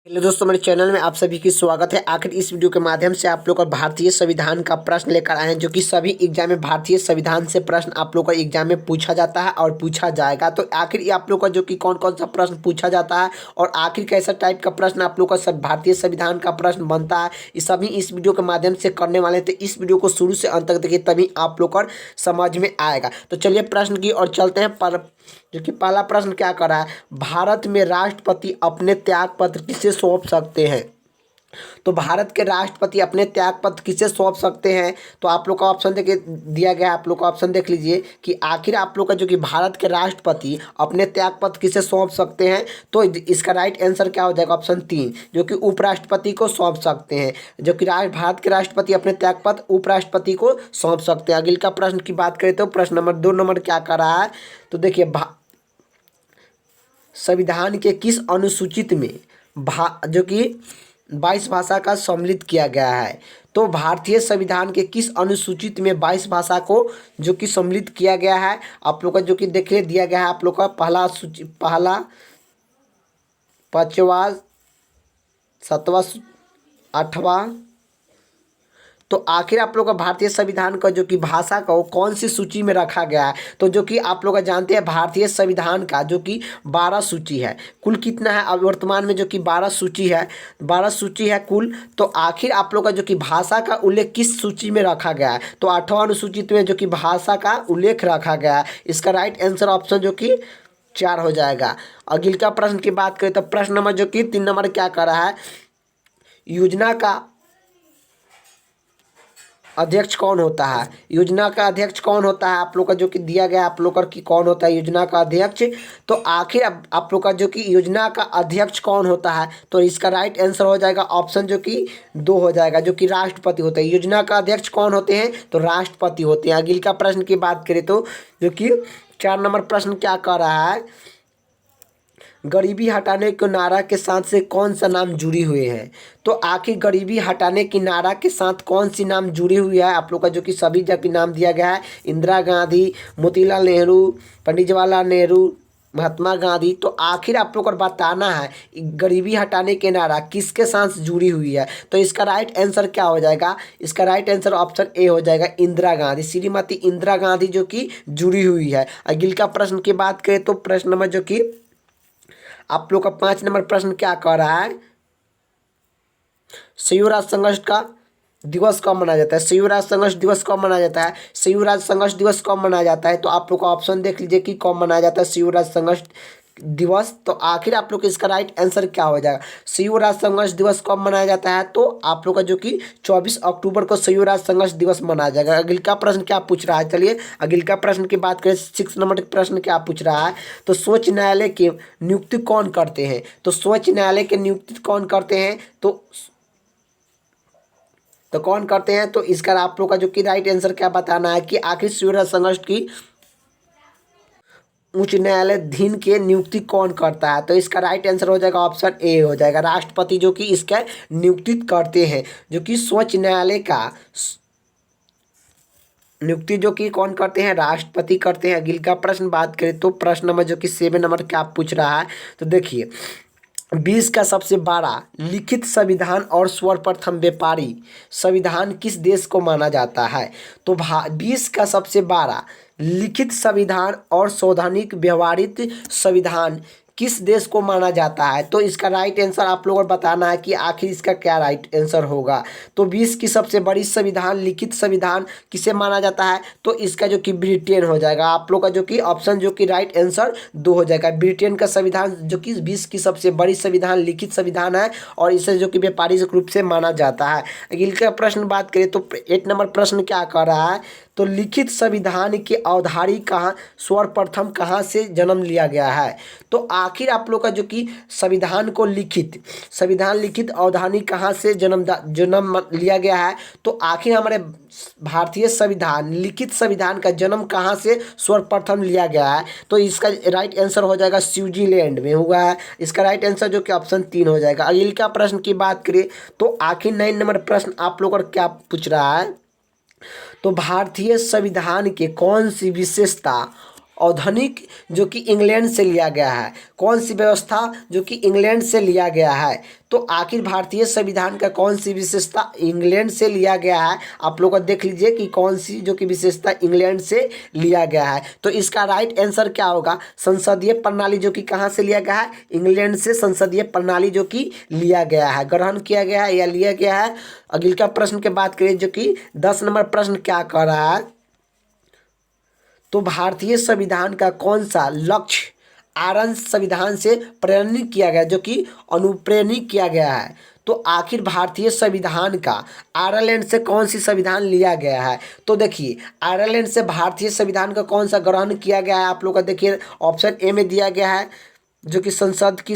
Hello दोस्तों, मेरे channel में आप सभी की स्वागत है। आखिर इस वीडियो के माध्यम से आप लोग का भारतीय संविधान का प्रश्न लेकर आए हैं, जो कि सभी एग्जाम में भारतीय संविधान से प्रश्न आप लोग का एग्जाम में पूछा जाता है और पूछा जाएगा। तो आखिर ये आप लोग का जो कि कौन कौन सा प्रश्न पूछा जाता है और आखिर कैसा टाइप का प्रश्न आप लोग का सब भारतीय संविधान का प्रश्न बनता है, ये सभी इस वीडियो के माध्यम से करने वाले हैं। तो इस वीडियो को शुरू से अंत तक देखिए, तभी आप लोग का समझ में आएगा। तो चलिए प्रश्न की ओर चलते हैं। पर जो कि पहला प्रश्न क्या कर रहा है, भारत में राष्ट्रपति अपने त्याग पत्र किसे सौंप सकते हैं? तो भारत के राष्ट्रपति अपने त्याग पत्र किसे सौंप सकते हैं? तो आप लोग का ऑप्शन देखिए दिया गया है, आप लोग का ऑप्शन देख लीजिए कि आखिर आप लोग का जो कि भारत के राष्ट्रपति अपने त्याग पत्र किसे सौंप सकते हैं। तो इसका राइट आंसर क्या हो जाएगा? ऑप्शन 3, जो कि उपराष्ट्रपति को सौंप सकते हैं। जो कि भारत के राष्ट्रपति अपने त्याग पत्र उपराष्ट्रपति को सौंप सकते हैं। अगले का प्रश्न की बात करें तो प्रश्न नंबर 2 क्या कर रहा है, तो देखिए संविधान के किस अनुसूचित में जो कि 22 भाषा का सम्मिलित किया गया है? तो भारतीय संविधान के किस अनुसूचित में 22 भाषा को जो कि सम्मिलित किया गया है? आप लोग का जो कि देखिए दिया गया है, आप लोग का पहला 5वां 7वां 8वां। तो आखिर आप लोग का भारतीय संविधान का जो कि भाषा का वो कौन सी सूची में रखा गया है? तो जो कि आप लोग जानते हैं भारतीय संविधान का जो कि 12 सूची है। कुल कितना है अब वर्तमान में? जो कि 12 सूची है, 12 सूची है कुल। तो आखिर आप लोग का जो कि भाषा का उल्लेख किस सूची में रखा गया है? तो 8वां अनुसूचित में जो कि भाषा का उल्लेख रखा गया है। इसका राइट आंसर ऑप्शन जो कि 4 हो जाएगा। अगले का प्रश्न की बात करें तो प्रश्न नंबर जो कि 3 क्या कर रहा है, योजना का अध्यक्ष कौन होता है? योजना का अध्यक्ष कौन होता है? आप लोग का जो कि दिया गया आप लोग का कि कौन होता है योजना का अध्यक्ष। तो आखिर आप लोग का जो कि योजना का अध्यक्ष कौन होता है? तो इसका राइट आंसर हो जाएगा ऑप्शन जो कि 2 हो जाएगा, जो कि राष्ट्रपति होते हैं। योजना का अध्यक्ष कौन होते हैं? तो राष्ट्रपति होते हैं। अगले का प्रश्न की बात करें तो जो कि 4 प्रश्न क्या कर रहा है, गरीबी हटाने के नारा के साथ से कौन सा नाम जुड़ी हुए हैं? तो आखिर गरीबी हटाने की नारा के साथ कौन सी नाम जुड़ी हुई है? आप लोग का जो कि सभी जगह नाम दिया गया है, इंदिरा गांधी, मोतीलाल नेहरू, पंडित जवाहरलाल नेहरू, महात्मा गांधी। तो आखिर आप लोग को बताना है गरीबी हटाने के नारा किसके साथ जुड़ी हुई है? तो इसका राइट आंसर क्या हो जाएगा? इसका राइट आंसर ऑप्शन ए हो जाएगा, इंदिरा गांधी, श्रीमती इंदिरा गांधी जो कि जुड़ी हुई है। अगले का प्रश्न की बात करें तो प्रश्न नंबर जो कि आप लोग का 5 प्रश्न क्या कह रहा है, संयुक्त राष्ट्र संघर्ष का दिवस कब मनाया जाता है? संयुक्त राष्ट्र संघर्ष दिवस कब मनाया जाता है? संयुक्त राष्ट्र संघर्ष दिवस कब मनाया जाता है? तो आप लोग का ऑप्शन देख लीजिए कि कब मनाया जाता है संयुक्त राष्ट्र संघर्ष दिवस। तो आखिर आप लोग इसका राइट आंसर क्या हो जाएगा? संयुक्त राष्ट्र संघर्ष दिवस कब मनाया जाता है? तो आप लोग का जो कि 24 अक्टूबर को संयुक्त राष्ट्र संघर्ष दिवस मनाया जाएगा। अगले का प्रश्न क्या पूछ रहा है, चलिए अगले का प्रश्न की बात करें। 6 प्रश्न क्या पूछ रहा है, तो सर्वोच्च न्यायालय की नियुक्ति कौन करते हैं? तो सर्वोच्च न्यायालय की नियुक्ति कौन करते हैं? तो कौन करते हैं? तो इसका आप लोग का जो कि राइट आंसर क्या बताना है कि आखिर संयुक्त राष्ट्र संघर्ष की उच्च न्यायालयाधीश के नियुक्ति कौन करता है? तो इसका राइट आंसर हो जाएगा ऑप्शन ए हो जाएगा, राष्ट्रपति जो कि इसका नियुक्ति करते हैं। जो कि सर्वोच्च न्यायालय का नियुक्ति जो कि कौन करते हैं? राष्ट्रपति करते हैं। अगले का प्रश्न बात करें तो प्रश्न नंबर जो कि 7 क्या पूछ रहा है, तो देखिए 20 का सबसे बड़ा लिखित संविधान और सर्वप्रथम व्यापारी संविधान किस देश को माना जाता है? तो 20 का सबसे बड़ा लिखित संविधान और संवैधानिक व्यवहारित संविधान किस देश को माना जाता है? तो इसका राइट आंसर आप लोगों को बताना है कि आखिर इसका क्या राइट आंसर होगा। तो 20 की सबसे बड़ी संविधान लिखित संविधान किसे माना जाता है? तो इसका जो कि ब्रिटेन हो जाएगा। आप लोग का जो कि ऑप्शन जो कि राइट आंसर 2 हो जाएगा। ब्रिटेन का संविधान जो कि 20 की सबसे बड़ी संविधान लिखित संविधान है और इसे जो कि व्यापारिक रूप से माना जाता है। अगले का प्रश्न बात करें तो 8 प्रश्न क्या कर रहा है, तो लिखित संविधान की अवधारी कहाँ सर्वप्रथम कहाँ से जन्म लिया गया है? तो आखिर आप लोग का जो कि संविधान लिखित अवधानी कहाँ से जन्म लिया गया है? तो आखिर हमारे भारतीय संविधान लिखित संविधान का जन्म कहाँ से सर्वप्रथम लिया गया है? तो इसका राइट आंसर हो जाएगा स्विट्जरलैंड में हुआ है। इसका राइट आंसर जो कि ऑप्शन 3 हो जाएगा। अगले का प्रश्न की बात करें तो आखिर 9 प्रश्न आप लोग का क्या पूछ रहा है, तो भारतीय संविधान के कौन सी विशेषता औद्योगिक जो कि इंग्लैंड से लिया गया है। कौन सी व्यवस्था जो कि इंग्लैंड से लिया गया है? तो आखिर भारतीय संविधान का कौन सी विशेषता इंग्लैंड से लिया गया है? आप लोग देख लीजिए कि कौन सी जो कि विशेषता इंग्लैंड से लिया गया है। तो इसका राइट आंसर क्या होगा? संसदीय प्रणाली जो कि कहाँ से लिया गया है? इंग्लैंड से संसदीय प्रणाली जो कि लिया गया है, ग्रहण किया गया है या लिया गया है। अगले का प्रश्न की बात करें जो कि 10 नंबर प्रश्न क्या कह रहा है? तो भारतीय संविधान का कौन सा लक्ष्य आयरन संविधान से प्रेरित किया गया, जो कि अनुप्रेरित किया गया है? तो आखिर भारतीय संविधान का आयरलैंड से कौन सी संविधान लिया गया है? तो देखिए आयरलैंड से भारतीय संविधान का कौन सा ग्रहण किया गया है? आप लोग का देखिए ऑप्शन ए में दिया गया है जो कि संसद की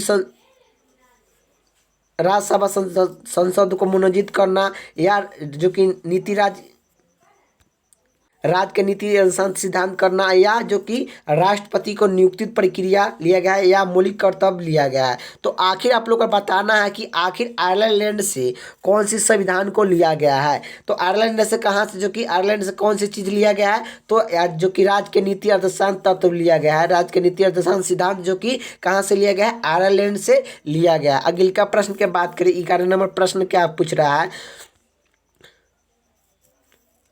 राज्यसभा संसद को मनोनीत करना, या जो कि नीति राज्य के नीति अनुसार सिद्धांत करना, या जो कि राष्ट्रपति को नियुक्ति प्रक्रिया लिया गया है, या मौलिक कर्तव्य लिया गया है। तो आखिर आप लोग को बताना है कि आखिर आयरलैंड से कौन सी संविधान को लिया गया है। तो आयरलैंड से कहाँ से, जो कि आयरलैंड से कौन सी चीज़ लिया गया है? तो जो कि राज्य के नीति अर्थशास्त्र तत्व लिया गया है। राज्य के नीति अर्थशास्त्र सिद्धांत जो कि कहाँ से लिया गया है? आयरलैंड से लिया गया है। अगले का प्रश्न की बात करें, 11 नंबर प्रश्न क्या पूछ रहा है?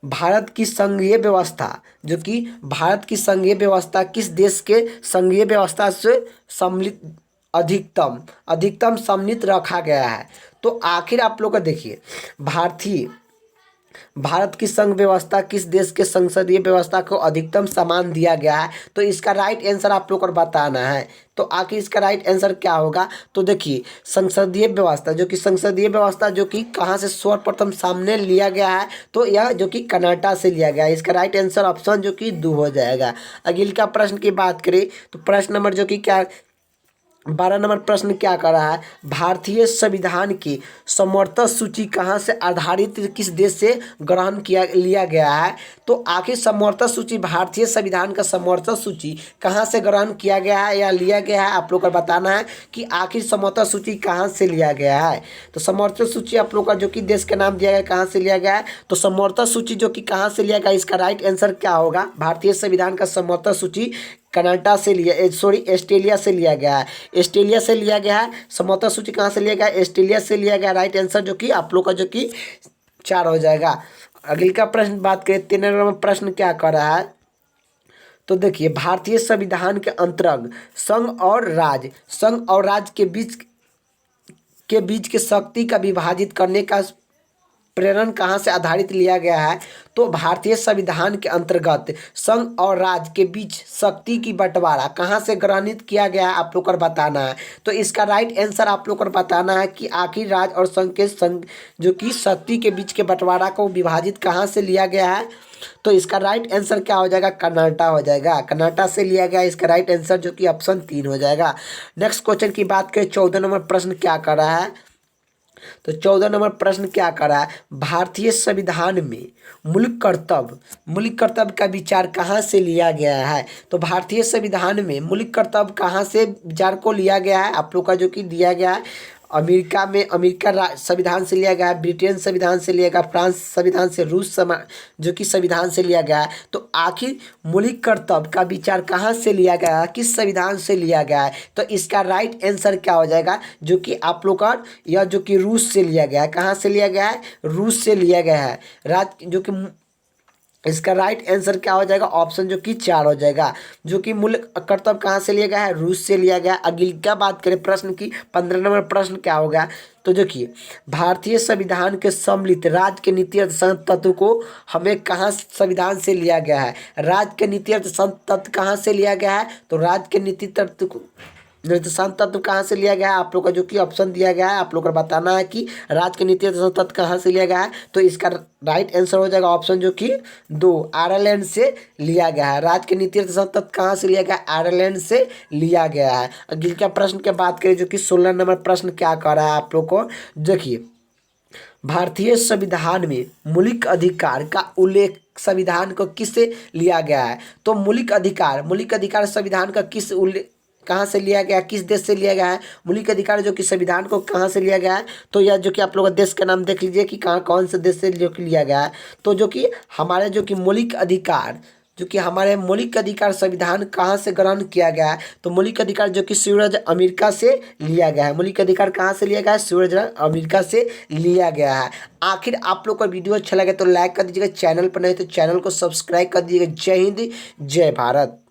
भारत की संघीय व्यवस्था, जो कि भारत की संघीय व्यवस्था किस देश के संघीय व्यवस्था से सम्मिलित अधिकतम सम्मिलित रखा गया है? तो आखिर आप लोग का देखिए भारत की संघ व्यवस्था किस देश के संसदीय व्यवस्था को अधिकतम समान दिया गया है? तो इसका राइट आंसर आप लोग को बताना है। तो आखिर इसका राइट आंसर क्या होगा? तो देखिए संसदीय व्यवस्था, जो कि संसदीय व्यवस्था जो कि कहाँ से सर्वप्रथम सामने लिया गया है? तो यह जो कि कनाडा से लिया गया है। इसका राइट आंसर ऑप्शन जो कि 2 हो जाएगा। अगले का प्रश्न की बात करें तो प्रश्न नंबर जो कि क्या 12 नंबर प्रश्न क्या कर रहा है? भारतीय संविधान की समवर्ती सूची कहाँ से आधारित किस देश से ग्रहण लिया गया है? तो आखिर समवर्ती सूची, भारतीय संविधान का समवर्ती सूची कहाँ से ग्रहण किया गया है या लिया गया है? आप लोग को बताना है कि आखिर समवर्ती सूची कहाँ से लिया गया है। तो समवर्ती सूची आप लोग का जो कि देश का नाम दिया गया, कहाँ से लिया गया है? तो समवर्ती सूची जो कि कहाँ से लिया गया, इसका राइट आंसर क्या होगा? भारतीय संविधान का समवर्ती सूची कनाडा से ऑस्ट्रेलिया से लिया गया है। ऑस्ट्रेलिया से लिया गया है। समवर्ती सूची कहाँ से लिया गया? ऑस्ट्रेलिया से लिया गया। राइट आंसर जो कि आप लोग का जो कि 4 हो जाएगा। अगले का प्रश्न बात करें, 13 नंबर प्रश्न क्या कर रहा है? तो देखिए भारतीय संविधान के अंतर्गत संघ और राज्य के बीच के शक्ति का विभाजित करने का प्रेरण कहाँ से आधारित लिया गया है? तो भारतीय संविधान के अंतर्गत संघ और राज्य के बीच शक्ति की बंटवारा कहाँ से ग्रहणित किया गया है? आप लोग को बताना है। तो इसका राइट आंसर आप लोग को बताना है कि आखिर राज्य और संघ जो कि शक्ति के बीच के बंटवारा को विभाजित कहाँ से लिया गया है? तो इसका राइट आंसर क्या हो जाएगा? कनाडा हो जाएगा। कनाडा से लिया गया। इसका राइट आंसर जो कि ऑप्शन 3 हो जाएगा। नेक्स्ट क्वेश्चन की बात करें, 14 नंबर प्रश्न क्या कर रहा है? तो 14 नंबर प्रश्न क्या कर रहा है? भारतीय संविधान में मूलिक कर्तव्य का विचार कहाँ से लिया गया है? तो भारतीय संविधान में मूलिक कर्तव्य कहाँ से विचार को लिया गया है? आप लोग का जो कि दिया गया है अमेरिका संविधान से लिया गया है, ब्रिटेन संविधान से लिया गया, फ्रांस संविधान से, रूस जो कि संविधान से लिया गया है। तो आखिर मौलिक कर्तव्य का विचार कहाँ से लिया गया है, किस संविधान से लिया गया है? तो इसका राइट आंसर क्या हो जाएगा? जो कि आप लोग का यह जो कि रूस से लिया गया है। कहाँ से लिया गया है? रूस से लिया गया है। जो कि इसका राइट आंसर क्या हो जाएगा? ऑप्शन जो कि 4 हो जाएगा। जो कि मूल कर्तव्य कहाँ से लिया गया है? रूस से लिया गया। अगली क्या बात करें प्रश्न की, 15 नंबर प्रश्न क्या हो गया? तो देखिए भारतीय संविधान के सम्मिलित राज्य के नीति अर्थशास्त्र तत्व को हमें कहाँ संविधान से लिया गया है? राज्य के नीति अर्थशास्त्र तत्व कहाँ से लिया गया है? तो राज्य के नीति तत्व को निर्देशांक तत्व कहाँ से लिया गया है? आप लोग का जो कि ऑप्शन दिया गया है, आप लोग को बताना है कि राज्य के नीति तत्व कहाँ से लिया गया है। तो इसका राइट आंसर हो जाएगा ऑप्शन जो कि 2, आयरलैंड से लिया गया है। राज्य के नीति तत्व कहाँ से लिया गया है? आयरलैंड से लिया गया है। अगले का प्रश्न की बात करें जो कि 16 नंबर प्रश्न क्या कर रहा है आप लोग को? देखिए भारतीय संविधान में मौलिक अधिकार का उल्लेख संविधान को किससे लिया गया है? तो मौलिक अधिकार संविधान का किस उल्लेख कहाँ से लिया गया, किस देश से लिया गया है? मौलिक अधिकार जो कि संविधान को कहाँ से लिया गया है? तो यह जो कि आप लोग देश का नाम देख लीजिए कि कहाँ कौन से देश से जो कि लिया गया है। तो जो कि हमारे जो कि मौलिक अधिकार जो कि हमारे मौलिक अधिकार संविधान कहाँ से ग्रहण किया गया है? तो मौलिक अधिकार जो कि संयुक्त अमेरिका से लिया गया है। मौलिक अधिकार कहाँ से लिया गया है? संयुक्त अमेरिका से लिया गया है। आखिर आप लोग का वीडियो अच्छा लगे तो लाइक कर दीजिएगा, चैनल पर नहीं तो चैनल को सब्सक्राइब कर दीजिएगा। जय हिंद, जय भारत।